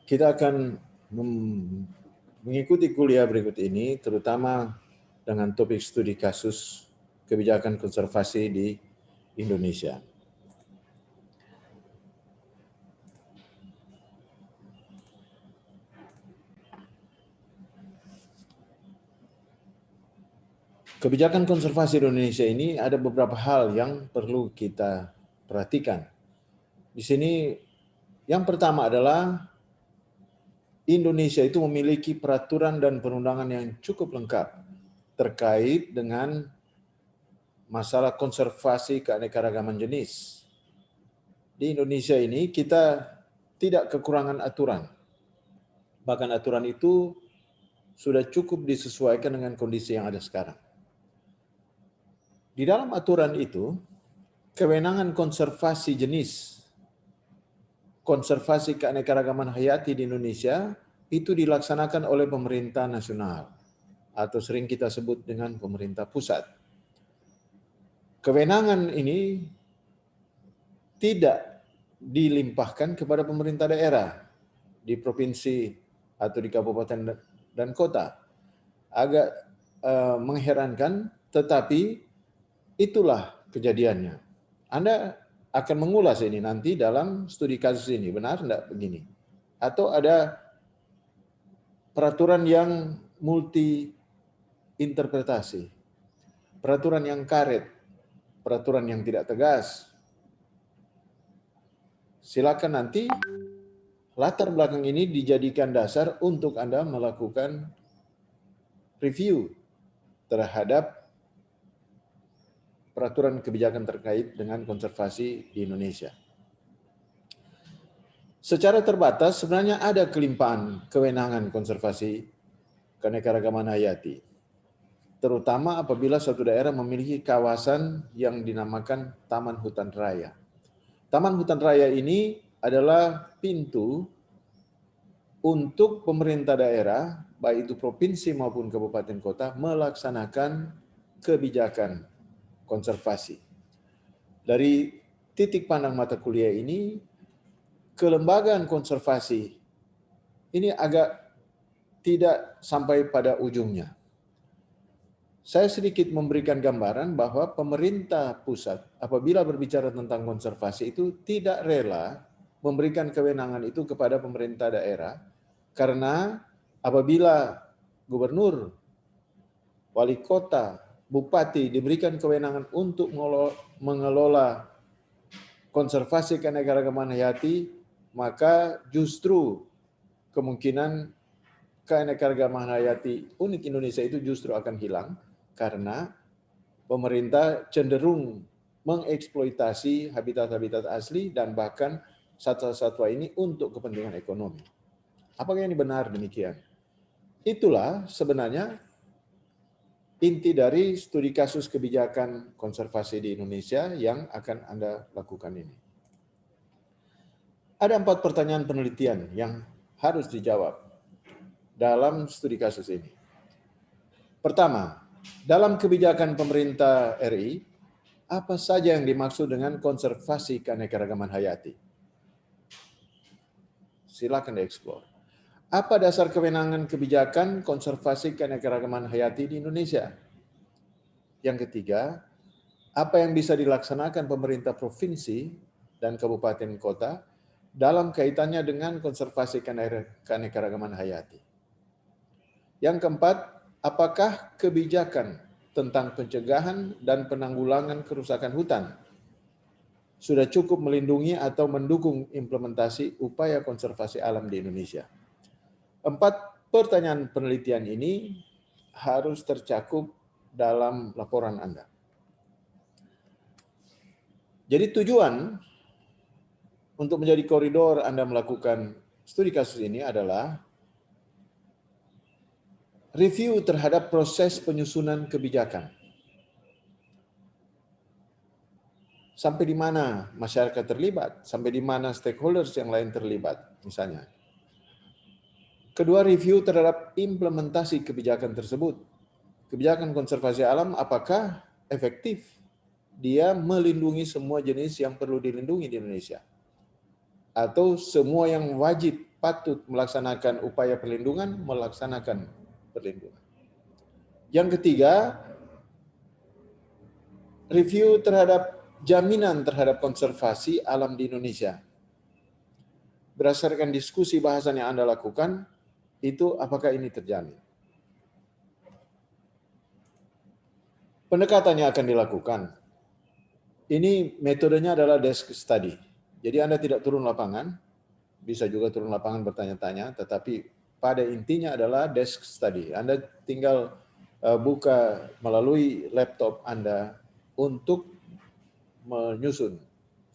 Kita akan mengikuti kuliah berikut ini, terutama dengan topik studi kasus kebijakan konservasi di Indonesia. Kebijakan konservasi di Indonesia ini ada beberapa hal yang perlu kita perhatikan. Di sini yang pertama adalah Indonesia itu memiliki peraturan dan perundangan yang cukup lengkap terkait dengan masalah konservasi keanekaragaman jenis. Di Indonesia ini kita tidak kekurangan aturan. Bahkan aturan itu sudah cukup disesuaikan dengan kondisi yang ada sekarang. Di dalam aturan itu, kewenangan konservasi jenis, konservasi keanekaragaman hayati di Indonesia itu dilaksanakan oleh pemerintah nasional atau sering kita sebut dengan pemerintah pusat. Kewenangan ini tidak dilimpahkan kepada pemerintah daerah di provinsi atau di kabupaten dan kota. Agak mengherankan, tetapi itulah kejadiannya. Anda akan mengulas ini nanti dalam studi kasus ini, benar enggak begini? Atau ada peraturan yang multi interpretasi, peraturan yang karet, peraturan yang tidak tegas. Silakan nanti latar belakang ini dijadikan dasar untuk Anda melakukan review terhadap peraturan kebijakan terkait dengan konservasi di Indonesia. Secara terbatas sebenarnya ada kelimpahan kewenangan konservasi keanekaragaman hayati, terutama apabila suatu daerah memiliki kawasan yang dinamakan Taman Hutan Raya. Taman Hutan Raya ini adalah pintu untuk pemerintah daerah, baik itu provinsi maupun kabupaten kota, melaksanakan kebijakan konservasi. Dari titik pandang mata kuliah ini, kelembagaan konservasi ini agak tidak sampai pada ujungnya. Saya sedikit memberikan gambaran bahwa pemerintah pusat apabila berbicara tentang konservasi itu tidak rela memberikan kewenangan itu kepada pemerintah daerah, karena apabila gubernur, wali kota, bupati diberikan kewenangan untuk mengelola konservasi keanekaragaman hayati, maka justru kemungkinan keanekaragaman hayati unik Indonesia itu justru akan hilang karena pemerintah cenderung mengeksploitasi habitat-habitat asli dan bahkan satwa-satwa ini untuk kepentingan ekonomi. Apakah ini benar demikian? Itulah sebenarnya inti dari studi kasus kebijakan konservasi di Indonesia yang akan Anda lakukan ini. Ada 4 pertanyaan penelitian yang harus dijawab dalam studi kasus ini. Pertama, dalam kebijakan pemerintah RI, apa saja yang dimaksud dengan konservasi keanekaragaman hayati? Silakan dieksplor. Apa dasar kewenangan kebijakan konservasi keanekaragaman hayati di Indonesia? Yang ketiga, apa yang bisa dilaksanakan pemerintah provinsi dan kabupaten kota dalam kaitannya dengan konservasi keanekaragaman hayati? Yang keempat, apakah kebijakan tentang pencegahan dan penanggulangan kerusakan hutan sudah cukup melindungi atau mendukung implementasi upaya konservasi alam di Indonesia? 4 pertanyaan penelitian ini harus tercakup dalam laporan Anda. Jadi tujuan untuk menjadi koridor Anda melakukan studi kasus ini adalah review terhadap proses penyusunan kebijakan. Sampai di mana masyarakat terlibat, sampai di mana stakeholders yang lain terlibat, misalnya. Kedua, review terhadap implementasi kebijakan tersebut. Kebijakan konservasi alam apakah efektif? Dia melindungi semua jenis yang perlu dilindungi di Indonesia. atau semua yang wajib patut melaksanakan upaya perlindungan melaksanakan perlindungan. Yang ketiga, review terhadap jaminan terhadap konservasi alam di Indonesia. Berdasarkan diskusi bahasan yang Anda lakukan, itu apakah ini terjamin? Pendekatannya akan dilakukan. Ini metodenya adalah desk study. Jadi Anda tidak turun lapangan, bisa juga turun lapangan bertanya-tanya, tetapi pada intinya adalah desk study. Anda tinggal buka melalui laptop Anda untuk menyusun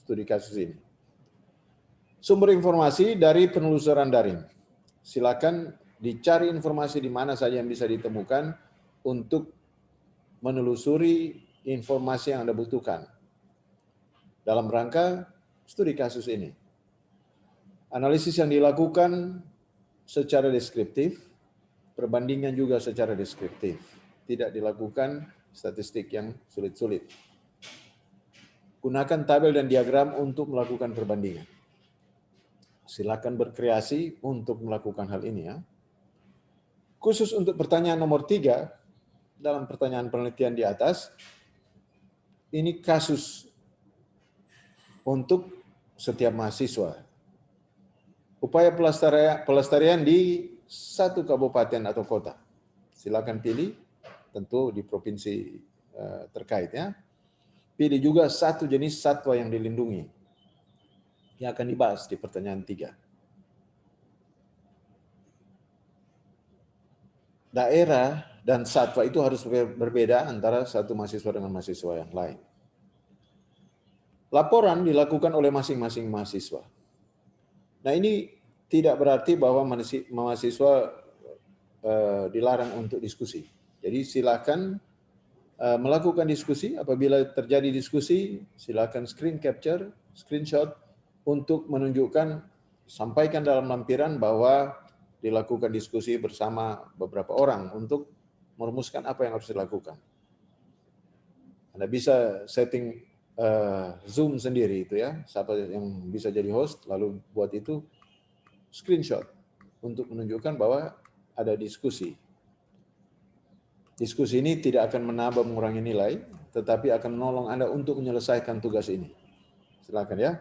studi kasus ini. Sumber informasi dari penelusuran daring. Silakan dicari informasi di mana saja yang bisa ditemukan untuk menelusuri informasi yang Anda butuhkan dalam rangka studi kasus ini. Analisis yang dilakukan secara deskriptif, perbandingan juga secara deskriptif. Tidak dilakukan statistik yang sulit-sulit. Gunakan tabel dan diagram untuk melakukan perbandingan. Silakan berkreasi untuk melakukan hal ini ya. Khusus untuk pertanyaan nomor 3, dalam pertanyaan penelitian di atas, ini kasus untuk setiap mahasiswa. Upaya pelestarian di satu kabupaten atau kota. Silakan pilih, tentu di provinsi terkait ya. Pilih juga satu jenis satwa yang dilindungi. Yang akan dibahas di pertanyaan 3. Daerah dan satwa itu harus berbeda antara satu mahasiswa dengan mahasiswa yang lain. Laporan dilakukan oleh masing-masing mahasiswa. Nah ini tidak berarti bahwa mahasiswa dilarang untuk diskusi. Jadi silakan melakukan diskusi. Apabila terjadi diskusi, silakan screen capture, screenshot untuk menunjukkan, sampaikan dalam lampiran bahwa dilakukan diskusi bersama beberapa orang untuk merumuskan apa yang harus dilakukan. Anda bisa setting Zoom sendiri itu ya, siapa yang bisa jadi host, lalu buat itu screenshot untuk menunjukkan bahwa ada diskusi. Diskusi ini tidak akan menambah mengurangi nilai, tetapi akan menolong Anda untuk menyelesaikan tugas ini. Silakan ya.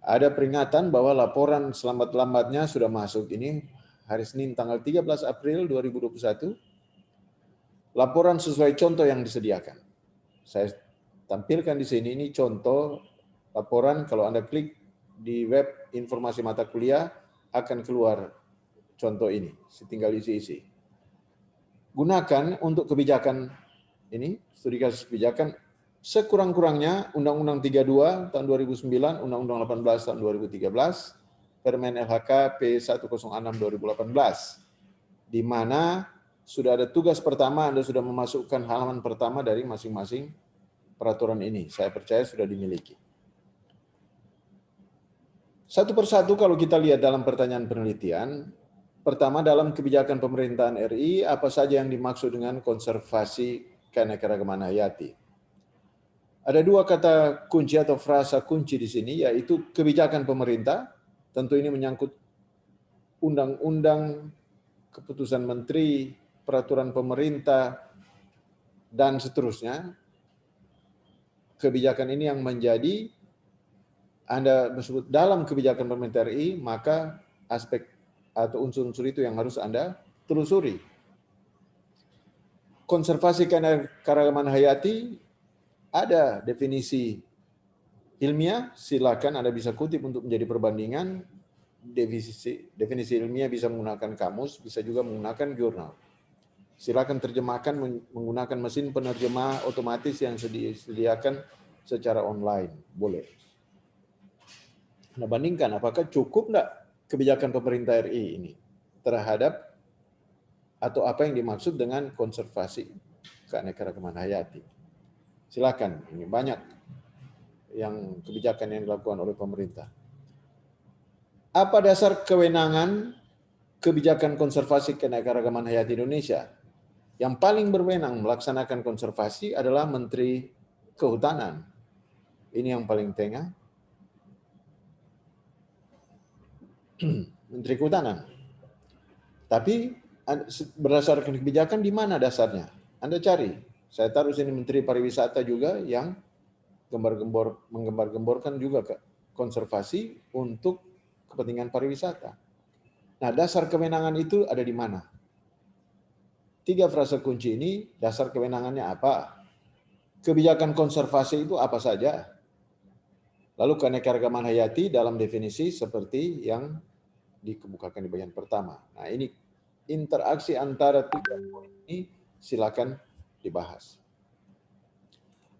Ada peringatan bahwa laporan selambat-lambatnya sudah masuk ini hari Senin tanggal 13 April 2021. Laporan sesuai contoh yang disediakan. Saya tampilkan di sini, ini contoh laporan. Kalau Anda klik di web informasi mata kuliah, akan keluar contoh ini. Tinggal isi-isi. Gunakan untuk kebijakan ini, studi kasus kebijakan, sekurang-kurangnya Undang-Undang 32 tahun 2009, Undang-Undang 18 tahun 2013, Permen LHK P106 2018, di mana sudah ada tugas pertama, Anda sudah memasukkan halaman pertama dari masing-masing peraturan ini. Saya percaya sudah dimiliki. Satu persatu kalau kita lihat dalam pertanyaan penelitian, pertama, dalam kebijakan pemerintahan RI, apa saja yang dimaksud dengan konservasi keanekaragaman hayati? Ada dua kata kunci atau frasa kunci di sini, yaitu kebijakan pemerintah, tentu ini menyangkut undang-undang, keputusan menteri, peraturan pemerintah, dan seterusnya. Kebijakan ini yang menjadi Anda sebut dalam kebijakan pemerintah RI, maka aspek atau unsur-unsur itu yang harus Anda telusuri. Konservasi keanekaragaman hayati ada definisi ilmiah, silakan Anda bisa kutip untuk menjadi perbandingan. Definisi ilmiah bisa menggunakan kamus, bisa juga menggunakan jurnal. Silakan terjemahkan menggunakan mesin penerjemah otomatis yang disediakan secara online, boleh. Anda bandingkan apakah cukup enggak kebijakan pemerintah RI ini terhadap atau apa yang dimaksud dengan konservasi keanekaragaman hayati. Silakan, ini banyak yang kebijakan yang dilakukan oleh pemerintah. Apa dasar kewenangan kebijakan konservasi keanekaragaman hayati Indonesia? Yang paling berwenang melaksanakan konservasi adalah Menteri Kehutanan. Ini yang paling tengah. Menteri Kehutanan. Tapi berdasarkan kebijakan di mana dasarnya? Anda cari. Saya taruh sini Menteri Pariwisata juga yang menggembar-gemborkan juga ke konservasi untuk kepentingan pariwisata. Nah, dasar kewenangan itu ada di mana? 3 frasa kunci ini, dasar kewenangannya apa? Kebijakan konservasi itu apa saja? Lalu keanekaragaman hayati dalam definisi seperti yang dikemukakan di bagian pertama. Nah, ini interaksi antara 3 poin ini silakan dibahas.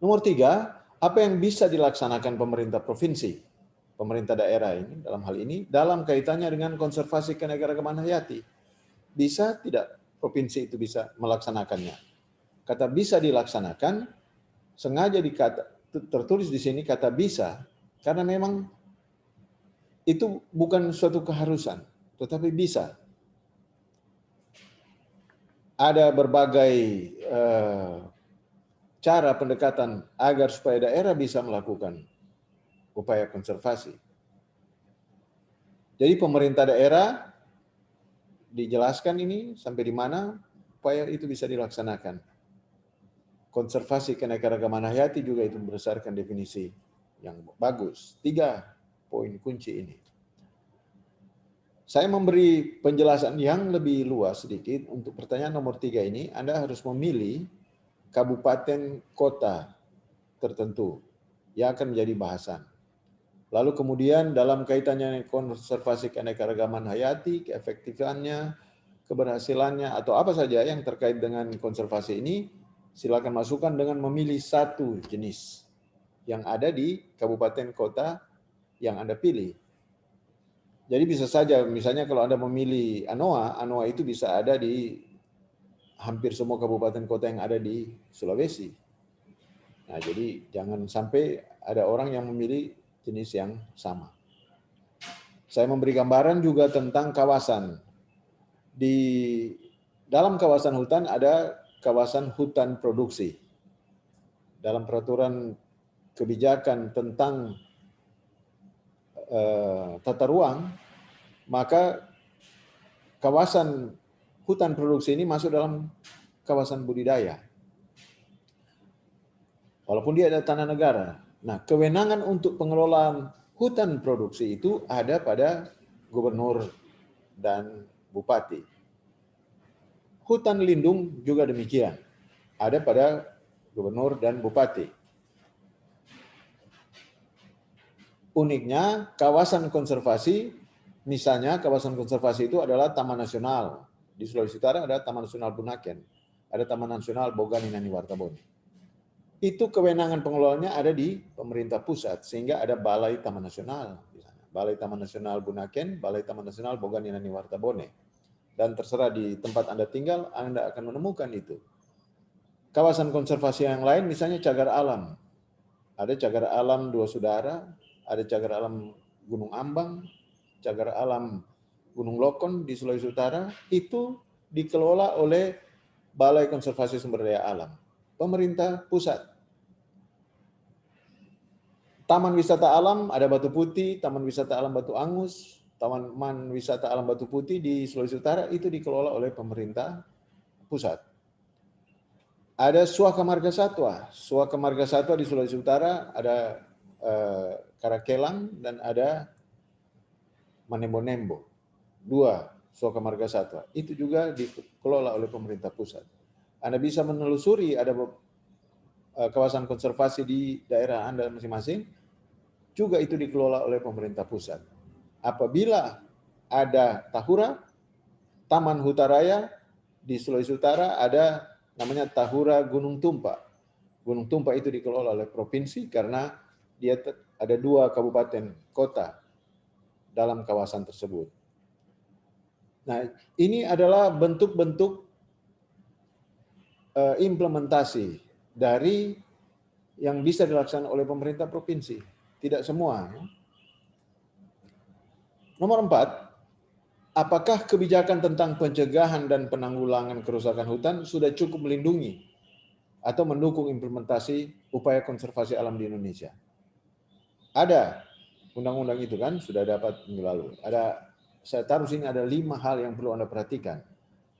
Nomor 3, apa yang bisa dilaksanakan pemerintah provinsi, pemerintah daerah ini dalam hal ini dalam kaitannya dengan konservasi keanekaragaman hayati? Bisa tidak provinsi itu bisa melaksanakannya? Kata bisa dilaksanakan sengaja tertulis di sini kata bisa karena memang itu bukan suatu keharusan, tetapi bisa. Ada berbagai cara pendekatan agar supaya daerah bisa melakukan upaya konservasi. Jadi pemerintah daerah dijelaskan ini sampai di mana upaya itu bisa dilaksanakan. Konservasi keanekaragaman hayati juga itu berdasarkan definisi yang bagus. 3 poin kunci ini. Saya memberi penjelasan yang lebih luas sedikit untuk pertanyaan nomor 3 ini. Anda harus memilih kabupaten kota tertentu yang akan menjadi bahasan. Lalu kemudian dalam kaitannya konservasi keanekaragaman hayati, keefektifannya, keberhasilannya, atau apa saja yang terkait dengan konservasi ini, silakan masukkan dengan memilih satu jenis yang ada di kabupaten kota yang Anda pilih. Jadi bisa saja misalnya kalau Anda memilih ANOA, ANOA itu bisa ada di hampir semua kabupaten kota yang ada di Sulawesi. Nah, jadi jangan sampai ada orang yang memilih jenis yang sama. Saya memberi gambaran juga tentang kawasan. Di dalam kawasan hutan ada kawasan hutan produksi. Dalam peraturan kebijakan tentang tata ruang, maka kawasan hutan produksi ini masuk dalam kawasan budidaya. Walaupun dia ada tanah negara. Nah, kewenangan untuk pengelolaan hutan produksi itu ada pada gubernur dan bupati. Hutan lindung juga demikian. Ada pada gubernur dan bupati. Uniknya, kawasan konservasi, misalnya kawasan konservasi itu adalah Taman Nasional. Di Sulawesi Utara ada Taman Nasional Bunaken, ada Taman Nasional Boganinani Wartabone. Itu kewenangan pengelolaannya ada di pemerintah pusat, sehingga ada Balai Taman Nasional. Balai Taman Nasional Bunaken, Balai Taman Nasional Boganinani Wartabone. Dan terserah di tempat Anda tinggal, Anda akan menemukan itu. Kawasan konservasi yang lain, misalnya cagar alam. Ada cagar alam Dua Sudara, ada cagar alam Gunung Ambang, cagar alam Gunung Lokon di Sulawesi Utara, itu dikelola oleh Balai Konservasi Sumber Daya Alam, pemerintah pusat. Taman Wisata Alam ada Batu Putih, Taman Wisata Alam Batu Angus, Taman Wisata Alam Batu Putih di Sulawesi Utara itu dikelola oleh pemerintah pusat. Ada Suaka Marga Satwa. Suaka Marga Satwa di Sulawesi Utara ada Karakelang dan ada Manembo-Nembo. 2 Suaka Marga Satwa. Itu juga dikelola oleh pemerintah pusat. Anda bisa menelusuri ada kawasan konservasi di daerah Anda masing-masing, juga itu dikelola oleh pemerintah pusat. Apabila ada Tahura, Taman Hutaraya di Sulawesi Utara ada namanya Tahura Gunung Tumpa. Gunung Tumpa itu dikelola oleh provinsi karena dia ada 2 kabupaten kota dalam kawasan tersebut. Nah, ini adalah bentuk-bentuk implementasi dari yang bisa dilaksanakan oleh pemerintah provinsi. Tidak semua. Nomor 4, apakah kebijakan tentang pencegahan dan penanggulangan kerusakan hutan sudah cukup melindungi atau mendukung implementasi upaya konservasi alam di Indonesia? Ada undang-undang itu kan sudah dapat minggu lalu. Ada saya taruh sini ada 5 hal yang perlu Anda perhatikan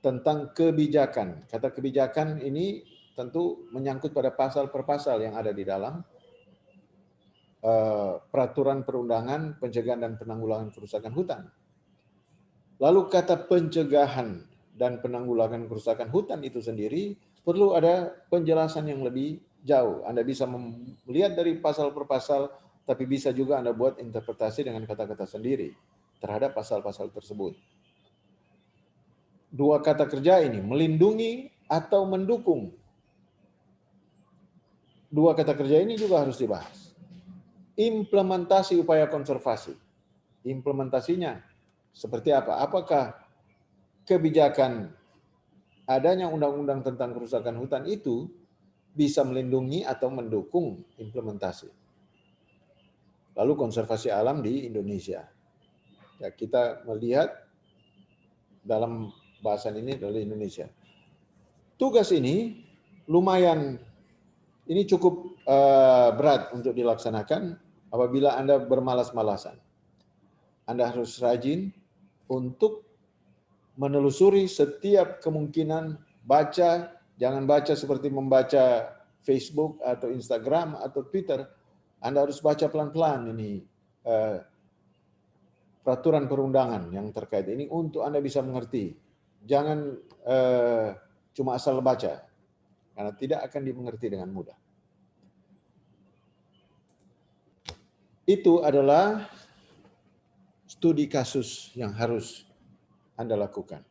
tentang kebijakan. Kata kebijakan ini tentu menyangkut pada pasal per pasal yang ada di dalam peraturan perundangan pencegahan dan penanggulangan kerusakan hutan. Lalu kata pencegahan dan penanggulangan kerusakan hutan itu sendiri perlu ada penjelasan yang lebih jauh. Anda bisa melihat dari pasal per pasal, tapi bisa juga Anda buat interpretasi dengan kata-kata sendiri terhadap pasal-pasal tersebut. 2 kata kerja ini, melindungi atau mendukung. 2 kata kerja ini juga harus dibahas. Implementasi upaya konservasi. Implementasinya seperti apa? Apakah kebijakan adanya undang-undang tentang kerusakan hutan itu bisa melindungi atau mendukung implementasi. Lalu konservasi alam di Indonesia. Ya, kita melihat dalam bahasan ini dari Indonesia. Tugas ini lumayan, ini cukup berat untuk dilaksanakan apabila Anda bermalas-malasan. Anda harus rajin untuk menelusuri setiap kemungkinan, baca, jangan baca seperti membaca Facebook atau Instagram atau Twitter. Anda harus baca pelan-pelan ini peraturan perundangan yang terkait ini untuk Anda bisa mengerti. Jangan cuma asal baca, karena tidak akan dimengerti dengan mudah. Itu adalah studi kasus yang harus Anda lakukan.